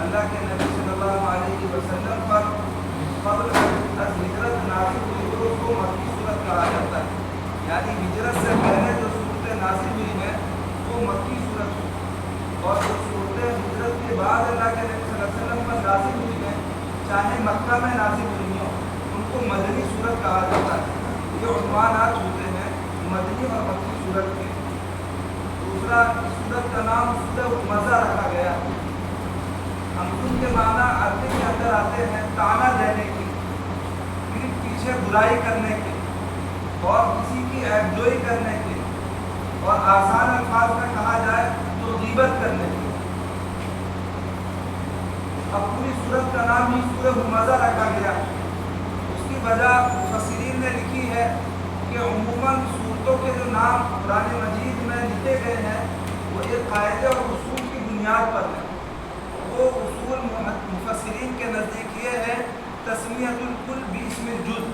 اللہ کے نبی صلی اللہ علیہ وسلم پر قبل از ہجرت نازل ہوئی تو اس کو مکی صورت کہا جاتا ہے. یعنی ہجرت سے پہلے جو صورتیں نازل ہوئی ہیں وہ مکی صورت ہوئی, اور جو صورتیں ہجرت کے بعد اللہ کے نبی صلی اللہ علیہ وسلم پر نازل ہوئی ہیں چاہے مکہ میں نازل ہوئی ہوں ان کو مدنی صورت کہا جاتا ہے. یہ عنوانات ہوتے ہیں مدنی اور مکی صورت کے. دوسرا, اس صورت کا نام سورۃ مزہ رکھا گیا. ہمزن کے معنی عربی کے اندر آتے ہیں طعنہ دینے کے, پیٹھ پیچھے برائی کرنے کے, اور کسی کی عیبجوئی کرنے کے, اور آسان الفاظ میں کہا جائے تو غیبت کرنے کے. اب پوری صورت کا نام ہی سورۃ مزہ رکھا گیا. اس کی وجہ مفسرین نے لکھی ہے کہ عموماً صورتوں کے جو نام قرآن مجید میں لکھے گئے ہیں وہ ایک قاعدے اور اصول کی بنیاد پر ہیں. وہ اصول مفسرین کے نزدیک یہ ہے تسمیۃ الکل باسم الجز,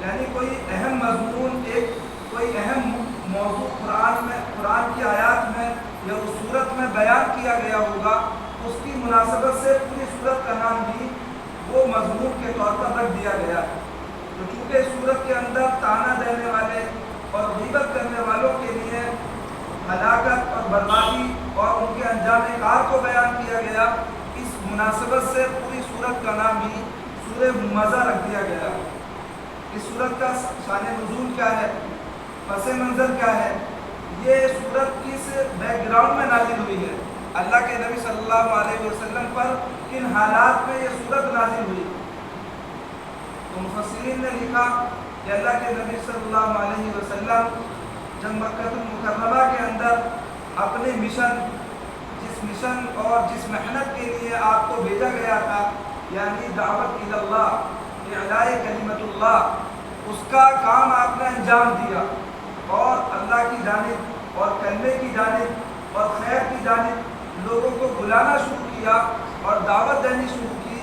یعنی کوئی اہم مضمون, کوئی اہم موضوع قرآن کی آیات میں یا اس صورت میں بیان کیا گیا ہوگا, اس کی مناسبت سے پوری صورت کا نام بھی وہ مضمون کے طور پر رکھ دیا گیا ہے. تو چونکہ اس صورت کے اندر طعنہ دینے والے اور غیبت کرنے والوں کے لیے ہلاکت اور بربادی اور ان کے انجام کار کو بیان کیا گیا, اس مناسبت سے پوری صورت کا نام بھی سورۃ مزہ رکھ دیا گیا. اس صورت کا شان نزول کیا ہے, پس منظر کیا ہے, یہ صورت کس بیک گراؤنڈ میں نازل ہوئی ہے, اللہ کے نبی صلی اللہ علیہ وسلم پر کن حالات میں یہ صورت نازل ہوئی. تو مفسرین نے لکھا کہ اللہ کے نبی صلی اللہ علیہ وسلم جب مکہ المکرمہ کے اندر اپنے جس مشن اور جس محنت کے لیے آپ کو بھیجا گیا تھا, یعنی دعوت الی اللہ, اعلاء کلمت اللہ, اس کا کام آپ نے انجام دیا اور اللہ کی جانب اور کلمے کی جانب اور خیر کی جانب لوگوں کو بلانا شروع کیا اور دعوت دینی شروع کی.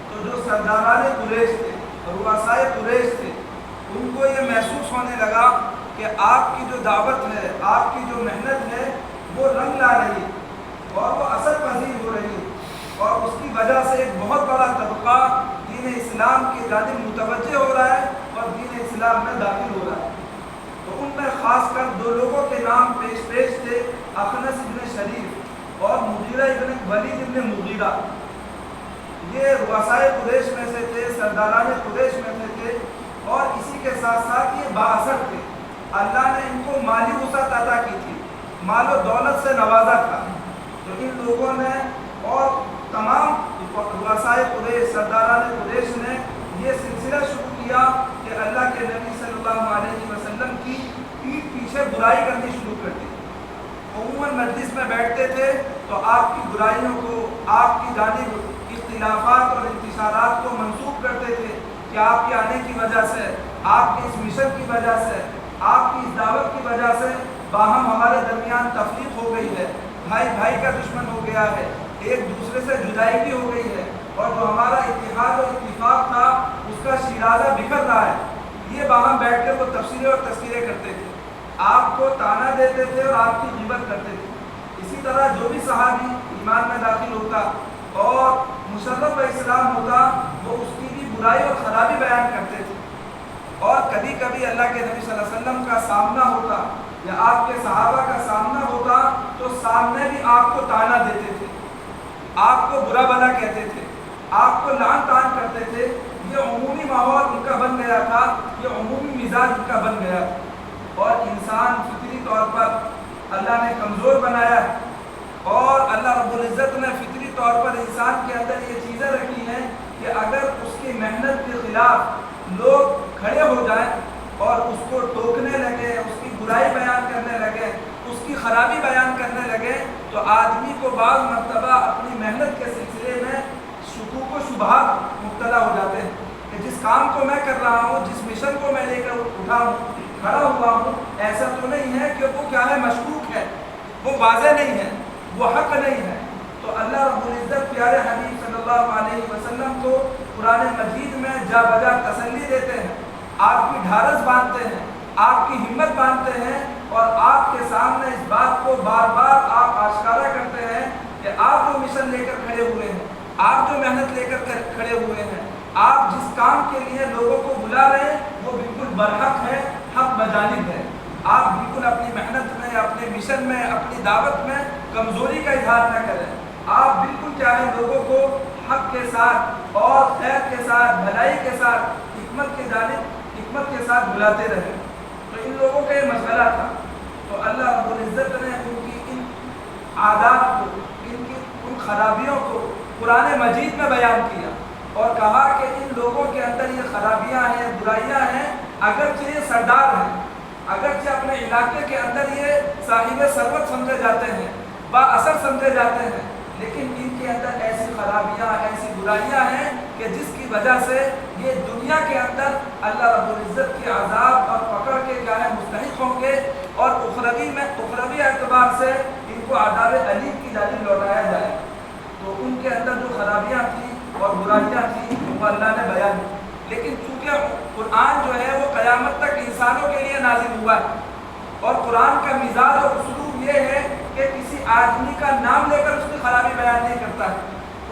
تو جو سرداران قریش تھے, رؤسائے قریش تھے, ان کو یہ محسوس ہونے لگا کہ آپ کی جو دعوت ہے, آپ کی جو محنت ہے وہ رنگ لا رہی اور وہ اثر پذیر ہو رہی, اور اس کی وجہ سے ایک بہت بڑا طبقہ دین اسلام کی جانب متوجہ ہو رہا ہے اور دین اسلام میں داخل ہو رہا ہے. تو ان میں خاص کر دو لوگوں کے نام پیش تھے, اخنس ابن شریف اور مغیرہ ابن ولید ابن مغیرہ. یہ رؤسائے قریش میں سے تھے, سرداران قریش میں سے تھے, اور اسی کے ساتھ ساتھ یہ بااثر تھے. اللہ نے ان کو مالی وسعت عطا کی تھی, مال و دولت سے نوازا تھا. تو ان لوگوں نے اور تمام رؤسائے قریش, سرداران قریش نے یہ سلسلہ شروع کیا کہ اللہ کے نبی صلی اللہ علیہ وسلم کی پیٹھ پیچھے برائی کرنی شروع کر دی. عموماً مجلس میں بیٹھتے تھے تو آپ کی برائیوں کو, آپ کی جانب اختلافات اور انتشارات کو منسوخ کرتے تھے کہ آپ کے آنے کی وجہ سے, آپ کے اس مشن کی وجہ سے, آپ کی اس دعوت کی وجہ سے باہم ہمارے درمیان تفریق ہو گئی ہے, بھائی بھائی کا دشمن ہو گیا ہے, ایک دوسرے سے جدائی بھی ہو گئی ہے, اور جو ہمارا اتحاد اور اتفاق تھا اس کا شیرازہ بکھر رہا ہے. یہ باہم بیٹھ کر وہ تفسیریں اور تذکرے کرتے تھے, آپ کو طعنہ دیتے تھے اور آپ کی غیبت کرتے تھے. اسی طرح جو بھی صحابی ایمان میں داخل ہوتا اور مشرف اسلام ہوتا وہ اس کی بھی برائی اور خرابی بیان کرتے تھے. اور کبھی کبھی اللہ کے نبی صلی اللہ علیہ وسلم کا سامنا ہوتا یا آپ کے صحابہ کا سامنا ہوتا تو سامنے بھی آپ کو طعنہ دیتے تھے, آپ کو برا بھلا کہتے تھے, آپ کو لعن طعن کرتے تھے. یہ عمومی ماحول ان کا بن گیا تھا, یہ عمومی مزاج ان کا بن گیا. اور انسان فطری طور پر اللہ نے کمزور بنایا ہے, اور اللہ رب العزت نے فطری طور پر انسان کے اندر یہ چیزیں رکھی ہیں کہ اگر اس کی محنت کے خلاف لوگ کھڑے ہو جائیں اور اس کو ٹوکنے لگے, اس کی برائی بیان کرنے لگے, اس کی خرابی بیان کرنے لگے, تو آدمی کو بعض مرتبہ اپنی محنت کے سلسلے میں شکوک و شبہات مبتلا ہو جاتے ہیں کہ جس کام کو میں کر رہا ہوں, جس مشن کو میں لے کر اٹھا ہوں, کھڑا ہوا ہوں, ایسا تو نہیں ہے کہ وہ کیا ہے, مشکوک ہے, وہ واضح نہیں ہے, وہ حق نہیں ہے. تو اللہ رب العزت پیارے حبیب صلی اللہ علیہ وسلم کو قرآن مجید میں جا بجا تسلی دیتے ہیں, آپ کی ڈھارس باندھتے ہیں, آپ کی ہمت باندھتے ہیں, اور آپ کے سامنے اس بات کو بار بار آپ آشکارا کرتے ہیں کہ آپ وہ مشن لے کر کھڑے ہوئے ہیں, آپ جو محنت لے کر کھڑے ہوئے ہیں، آپ جس کام کے لیے لوگوں کو بلا رہے ہیں وہ بالکل برحق ہے، حق بجانب ہے۔ آپ بالکل اپنی محنت میں، اپنے مشن میں، اپنی دعوت میں کمزوری کا اظہار نہ کریں۔ آپ بالکل چاہے لوگوں کو حق کے ساتھ اور خیر کے ساتھ، بھلائی کے ساتھ، حکمت کے جانب، حکمت کے ساتھ بلاتے رہیں۔ تو ان لوگوں کا یہ مشغلہ تھا، تو اللہ رب العزت نے ان کی ان عادات کو، ان خرابیوں کو قرآن مجید میں بیان کیا اور کہا کہ ان لوگوں کے اندر یہ خرابیاں ہیں، برائیاں ہیں، اگرچہ یہ سردار ہیں، اگرچہ اپنے علاقے کے اندر یہ صاحب ثروت سمجھے جاتے ہیں، با اثر سمجھے جاتے ہیں، لیکن ان کے اندر ایسی خرابیاں، ایسی برائیاں ہیں کہ جس کی وجہ سے یہ دنیا کے اندر اللہ رب العزت کے عذاب اور پکڑ کے کیا ہے مستحق ہوں گے، اور اخروی اعتبار سے ان کو عذاب علیم کی جانب لوٹایا جائے۔ تو ان کے اندر جو خرابیاں تھیں اور برائیاں تھیں وہ اللہ نے بیان کی، لیکن چونکہ قرآن جو ہے وہ قیامت تک انسانوں کے لیے نازل ہوا ہے، اور قرآن کا مزاج اور اسلوب یہ ہے کہ کسی آدمی کا نام لے کر اس کی خرابی بیان نہیں کرتا ہے،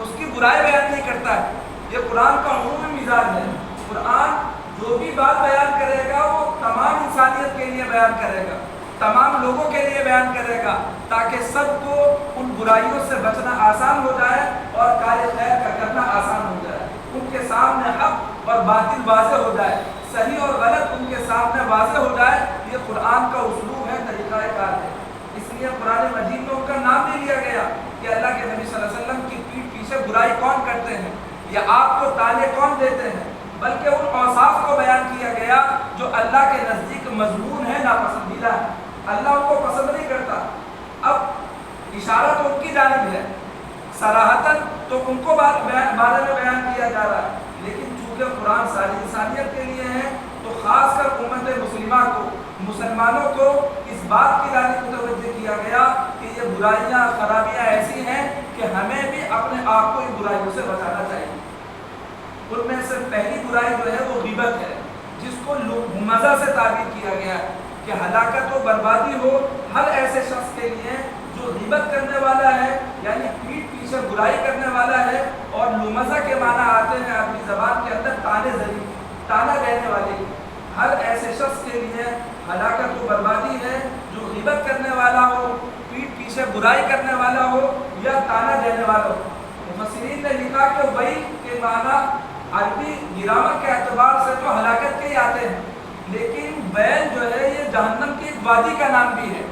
اس کی برائی بیان نہیں کرتا ہے۔ یہ قرآن کا عمومی مزاج ہے۔ قرآن جو بھی بات بیان کرے گا وہ تمام انسانیت کے لیے بیان کرے گا، تمام لوگوں کے لیے بیان کرے گا، تاکہ سب کو ان برائیوں سے بچنا آسان ہو جائے اور کار خیر کا کرنا آسان ہو جائے، ان کے سامنے حق اور باطل واضح ہو جائے، صحیح اور غلط ان کے سامنے واضح ہو جائے۔ یہ قرآن کا اسلوب ہے، طریقہ کار ہے۔ اس لیے قرآن مجید میں ان کا نام نہیں لیا گیا کہ اللہ کے نبی صلی اللہ علیہ وسلم کی پیٹھ پیچھے برائی کون کرتے ہیں یا آپ کو تانے کون دیتے ہیں، بلکہ ان اوصاف کو بیان کیا گیا جو اللہ کے نزدیک مذموم ہے، ناپسندیدہ ہے، اللہ ان کو پسند نہیں کرتا۔ اب اشارہ تو ان کی جانب ہے، صراحتاً تو ان کو بارے میں بیان کیا جا رہا ہے، لیکن چونکہ قرآن ساری انسانیت کے لیے ہے تو خاص کر امت مسلمہ کو، مسلمانوں کو اس بات کی جانب متوجہ کیا گیا کہ یہ برائیاں، خرابیاں ایسی ہیں کہ ہمیں بھی اپنے آپ کو ان برائیوں سے بچانا چاہیے۔ ان میں سے پہلی برائی جو ہے وہ غیبت ہے، جس کو مزہ سے تعبیر کیا گیا ہے کہ ہلاکت و بربادی ہو ہر ایسے شخص کے لیے جو غیبت کرنے والا ہے، یعنی پیٹھ پیچھے برائی کرنے والا ہے، اور لمزہ کے معنی آتے ہیں اپنی زبان کے اندر تانا دینے والے۔ ہر ایسے شخص کے لیے ہلاکت و بربادی ہے جو غیبت کرنے والا ہو، پیٹھ پیچھے برائی کرنے والا ہو یا تانا دینے والا ہو۔ مفسرین نے لکھا کہ ویل کے معنی عربی گرامر کے اعتبار سے تو ہلاکت کے ہی آتے ہیں، لیکن ویل جو ہے یہ جہنم کی ایک وادی کا نام بھی ہے۔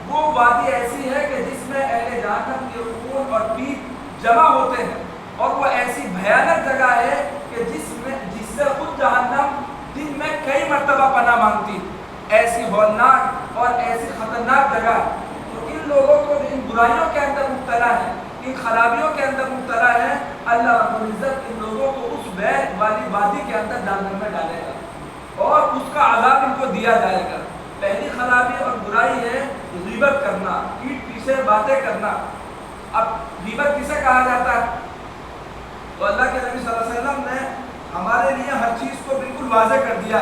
وہ وادی ایسی ہے کہ جس میں اہل جہنم کے خون اور پیپ جمع ہوتے ہیں، اور وہ ایسی بھیانک جگہ ہے کہ جس سے خود جہنم دن میں کئی مرتبہ پناہ مانگتی، ایسی ہولناک اور ایسی خطرناک جگہ۔ تو ان لوگوں کو ان برائیوں کے اندر مبتلا ہے، ان خرابیوں کے اندر مبتلا ہے، اللہ رب العزت ان لوگوں کو اس بیت والی وادی کے اندر جہنم میں ڈالے گا اور اس کا عذاب ان کو دیا جائے گا۔ پہلی خرابی اور برائی ہے غیبت کرنا، پیٹھ پیچھے باتیں کرنا۔ اب غیبت کسے کہا جاتا ہے؟ تو اللہ کے نبی صلی اللہ علیہ وسلم نے ہمارے لیے ہر چیز کو بالکل واضح کر دیا۔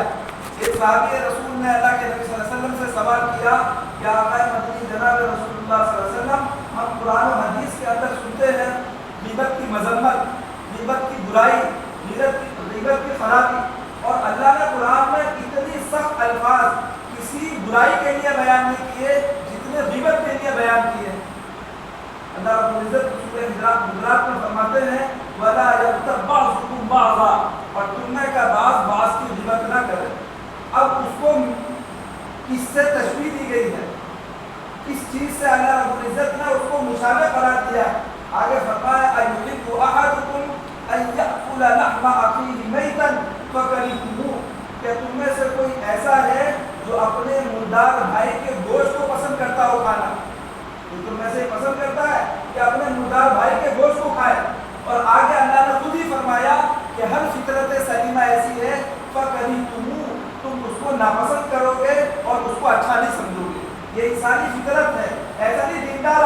ایک صحابی رسول نے اللہ کے نبی صلی اللہ علیہ وسلم سے سوال کیا کہ آقا مدنی جناب رسول اللہ صلی اللہ علیہ وسلم، ہم قرآن و حدیث کے اندر سنتے ہیں غیبت کی مذمت، غیبت کی برائی، غیبت کی خرابی، اور اللہ نے قرآن میں اتنی سخت الفاظ کسی برائی کے لیے بیان نہیں کیے جتنے غیبت کے لیے بیان کیے۔ اللہ رب العزت سورہ حجرات میں فرماتے ہیں وَلَا يَغْتَبْ بَعْضُكُمْ بَعْضًا، اور تم میں کا بعض کی غیبت نہ کرے۔ اب اس کو کس سے تشبیہ دی گئی ہے، کس چیز سے اللہ رب العزت نے اس کو مشابہ قرار دیا ہے؟ آگے فرمایا أَيُحِبُّ أَحَدُكُمْ أَن يَأْكُلَ لَحْمَ أَخِيهِ مَيْتًا فَكَرِهْتُمُوهُ، کہ تم میں سے کوئی ایسا ہے جو اپنے مردار بھائی کے گوشت کو پسند کرتا ہو کھانا، تو تم میں سے پسند کرتا ہے کہ اپنے مردار بھائی کے گوشت کو کھائے۔ اور آگے اللہ نے خود ہی فرمایا کہ ہر فطرت سلیمہ ایسی ہے فَكَرِهْتُمُوهُ، تم اس کو ناپسند کرو گے اور اس کو اچھا نہیں سمجھو گے۔ یہ انسانی فطرت ہے۔ ایسا نہیں دیندار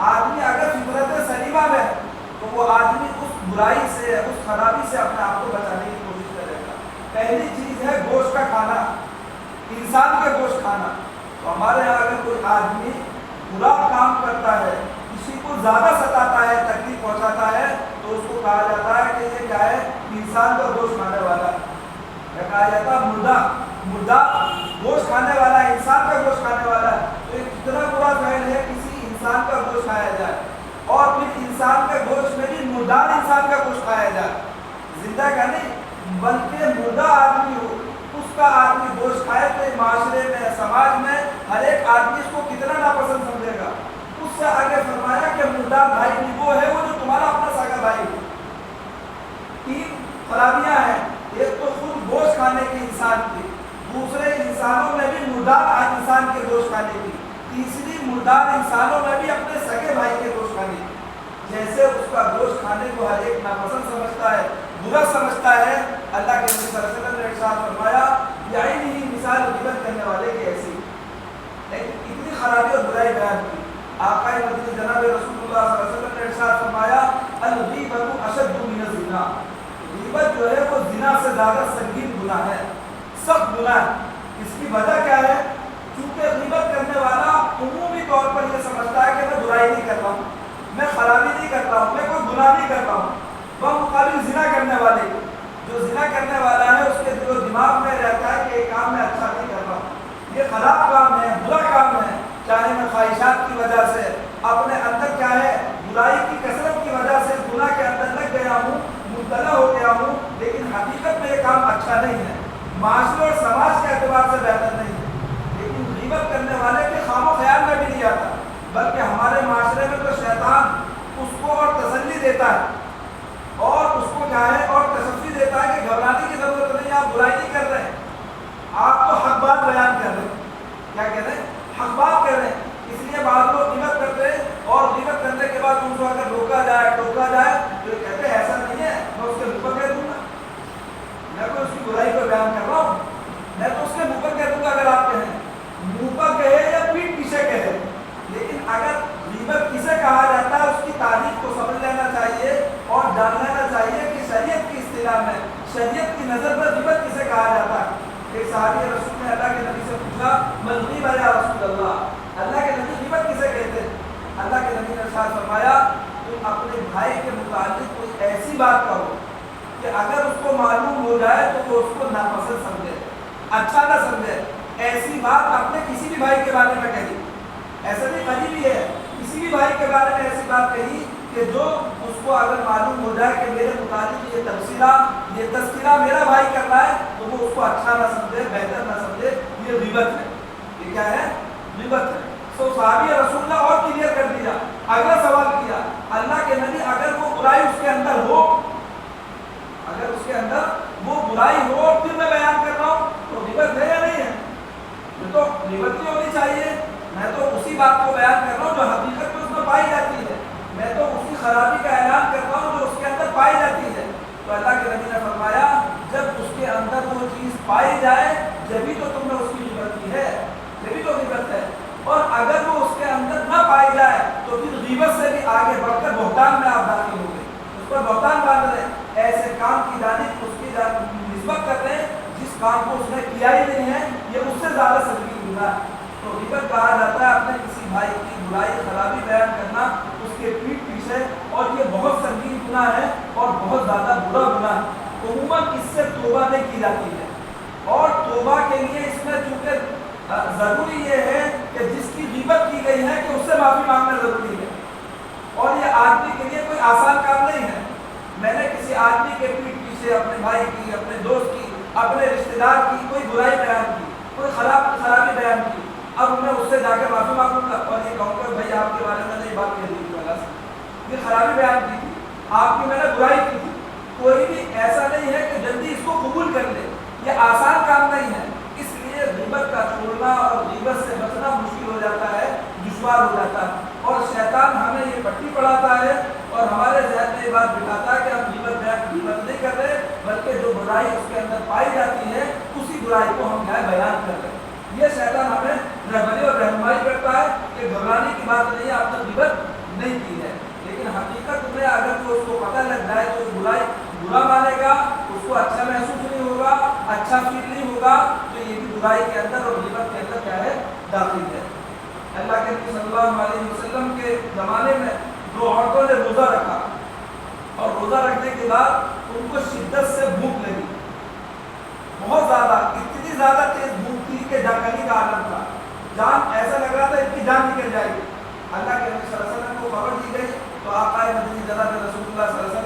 آدمی اگر فطرت سلیمہ میں ہے تو وہ آدمی اس برائی سے، اس خرابی سے اپنے آپ کو بچانے کی کوشش کرے گا۔ پہلی چیز ہے گوشت کا کھانا، انسان کے گوشت کھانا۔ تو ہمارے یہاں اگر کوئی آدمی برا کام کرتا ہے، کسی کو زیادہ ستاتا ہے، تکلیف پہنچاتا ہے، مردار انسان کا گوشت کھایا جائے، زندہ کا نہیں بلکہ مردہ آدمی ہو اس کا آدمی گوشت کھائے تو معاشرے میں سماج میں ہر ایک آدمی اس کو کتنا ناپسند سمجھے گا۔ اس سے آگے فرمایا کہ مردار بھائی بھی وہ ہے وہ جو تمہارا اپنا سگا بھائی ہو۔ تین خرابیاں ہیں، ایک تو خود گوشت کھانے کی انسان کی، دوسرے انسانوں میں بھی مردار انسان کے گوشت کھانے کی، تیسری مردار انسانوں میں بھی اپنے سگے بھائی کے گوشت کھانے کی۔ جیسے اس کا گوشت کھانے کو ہر ایک ناپسند سمجھتا ہے، برا سمجھتا ہے، اللہ کے نبی صلی اللہ علیہ وسلم نے ارشاد فرمایا یعنی ہی مثال غیبت کرنے والے کی ایسی، اتنی خرابی اور برائی بیان کی۔ آقا مدینہ جناب رسول اللہ صلی اللہ علیہ وسلم نے ارشاد فرمایا الغیبۃ اشد من الزنا، غیبت جو ہے وہ زنا سے زیادہ سنگین گناہ ہے، سخت گناہ ہے۔ اس کی وجہ کیا ہے؟ چونکہ غیبت کرنے والا عمومی طور پر یہ سمجھتا ہے کہ میں برائی نہیں کر رہا ہوں، میں خرابی نہیں کر رہا ہوں، میں کوئی گناہ نہیں کر رہا ہوں، بمقابل زنا کرنے والے کو، جو زنا کرنے والا ہے اس کے دل و دماغ میں رہتا ہے کہ یہ کام میں اچھا نہیں کر رہا ہوں، یہ خراب کام ہے، برا کام ہے، چاہے میں خواہشات کی وجہ سے اپنے اندر کیا ہے برائی کی کثرت کی وجہ سے گناہ کے اندر لگ گیا ہوں، مبتلا ہو گیا ہوں، لیکن حقیقت میں یہ کام اچھا نہیں ہے، معاشرے اور سماج کے اعتبار سے بہتر نہیں ہے، لیکن غیبت کرنے والے کے خواب و خیال میں بھی نہیں آتا، بلکہ ہمارے معاشرے میں تو شیطان اس کو اور تسلی دیتا ہے اور اس کو کیا ہے اور تشفی دیتا ہے کہ گھبرانے کی ضرورت نہیں، آپ برائی نہیں کر رہے ہیں، آپ تو حق بات بیان کر رہے ہیں، کیا کہہ رہے ہیں؟ حق بات کر رہے ہیں۔ اس لیے بعض لوگ غیبت کرتے ہیں اور غیبت کرنے کے بعد ان کو اگر روکا جائے ٹوکا جائے تو یہ کہتے ہیں ایسا نہیں ہے، میں اس کے منہ پر کہہ دوں گا، میں کوئی اس کی برائی کو بیان کر رہا ہوں، میں تو اس کے منہ پر کہہ دوں گا، اگر آپ کہیں منہ پر کہے یا پیٹھ پیچھے کہے، لیکن اگر غیبت کسے کہا جاتا ہے اس کی تعریف کو سمجھ لینا چاہیے اور جان لینا چاہیے کہ شریعت کی اصطلاح میں شریعت کی نظر پر غیبت کسے کہا جاتا ہے۔ ایک صحابی رسول نے اللہ کے نبی سے پوچھا من غیبہ یا رسول اللہ، اللہ کے نبی غیبت کسے کہتے ہیں؟ اللہ کے نبی نے ارشاد فرمایا تم اپنے بھائی کے متعلق کوئی ایسی بات کہو کہ اگر اس کو معلوم ہو جائے تو وہ اس کو ناپسند سمجھے، اچھا نہ سمجھے، ایسی بات اپنے کسی بھی بھائی کے بارے میں کہی، ایسا نہیں قریبی ہے، کسی بھی بھائی کے بارے میں ایسی بات کہی کہ جو اس کو اگر معلوم ہو جائے کہ میرے متعلق یہ تبصرہ یہ تذکرہ میرا بھائی کر رہا ہے تو وہ اس کو اچھا نہ سمجھے، بہتر نہ سمجھے، یہ غیبت ہے۔ یہ کیا ہے؟ غیبت ہے۔ تو صحابی رسول اللہ اور کلیئر کر دیا، اگلا سوال کیا اللہ کے نبی اگر وہ برائی اس کے اندر ہو، اگر اس کے اندر وہ برائی ہو اور پھر میں بیان کر رہا ہوں تو غیبت ہے یا نہیں ہے؟ یہ تو غیبت نہیں ہونی چاہیے، میں تو اسی بات کو بیان کر رہا ہوں جو حقیقت میں اس میں پائی جاتی ہے، میں تو اسی خرابی کا اعلان کر رہا ہوں جو اس کے اندر پائی جاتی ہے۔ تو اللہ کے نبی نے فرمایا جب اس کے اندر وہ چیز پائی جائے جبھی تو تم نے اس کی غیبت کی ہے، جبھی تو غیبت ہے، اور اگر وہ اس کے اندر نہ پائی جائے تو پھر غیبت سے بھی آگے بڑھ کر بہتان میں آپ داخل ہو گئے، اس پر بہتان باندھ رہے ہیں، ایسے کام کی جانب اس کی نسبت کر رہے ہیں جس کام کو اس نے کیا ہی نہیں ہے، یہ اس سے زیادہ سنگین گناہ ہے۔ تو غیبت کہا جاتا ہے اپنے کسی بھائی کی برائی خرابی بیان کرنا اس کے پیٹھ پیچھے، اور یہ بہت سنگین گناہ ہے اور بہت زیادہ برا گناہ ہے۔ عموماً اس سے توبہ نہیں کی جاتی ہے، اور توبہ کے لیے اس میں چونکہ ضروری یہ ہے کہ جس کی غیبت کی گئی ہے کہ اس سے معافی مانگنا ضروری ہے، اور یہ آدمی کے لیے کوئی آسان کام نہیں ہے۔ میں نے کسی آدمی کے پیٹھ پیچھے اپنے بھائی کی، اپنے دوست کی، اپنے رشتہ دار کی کوئی برائی بیان کی، کوئی خرابی بیان کی، اب میں اس سے جا کے معافی مانگوں گا اور یہ کہوں گا بھائی آپ کے بارے میں نے یہ بات کہہ دی، یہ خرابی بیان کی تھی، آپ کی میں نے برائی کی تھی، کوئی بھی ایسا نہیں ہے کہ جلدی اس کو قبول کر لے، یہ آسان کام نہیں ہے۔ اس لیے غیبت کا چھوڑنا اور غیبت سے بچنا مشکل ہو جاتا ہے، دشوار ہو جاتا ہے، اور شیطان ہمیں یہ پٹی پڑھاتا ہے اور ہمارے ذہن میں یہ بات بٹھاتا ہے کہ ہم غیبت نہیں کر رہے، بلکہ جو برائی اس کے اندر پائی جاتی ہے اسی برائی کو ہم بیان کر رہے ہیں۔ یہ شیطان ہمیں رہبری اور رہنمائی کرتا ہے کہ گھبرانے کی بات نہیں ہے، آپ نے غیبت نہیں کی ہے، لیکن حقیقت میں اگر تو اس کو پتہ لگ جائے تو برائی برا مانے گا، اس کو اچھا محسوس نہیں ہوگا، اچھا فیل نہیں ہوگا، تو یہ بھی برائی کے اندر اور غیبت کے اندر کیا ہے؟ داخل ہے۔ اللہ کے نبی صلی اللہ علیہ وسلم کے زمانے میں دو عورتوں نے روزہ رکھا، اور روزہ رکھنے کے بعد ان کو شدت سے بھوک لگی، بہت زیادہ، اتنی زیادہ تیز بھوک تھی کہ جانکاری کا عالم تھا، جان ایسا لگ رہا تھا ان کی جان نکل جائے گی۔ اللہ کے نبی صلی اللہ علیہ وسلم کو خبر دی گئی تو آقا مدنی جناب رسول اللہ صلی اللہ علیہ وسلم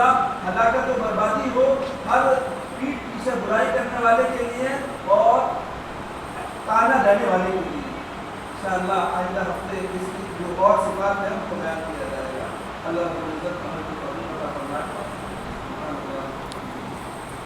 اللہ ہلاکت و بربادی ہو ہر پیٹھ پیچھے برائی کرنے والے کے لیے اور تانا دینے والے کے لیے۔ انشاءاللہ آئندہ ہفتے اس کی جو اور صفات ہے ہم کو بیان کیا جائے گا۔ اللہ رب العزت ہمیں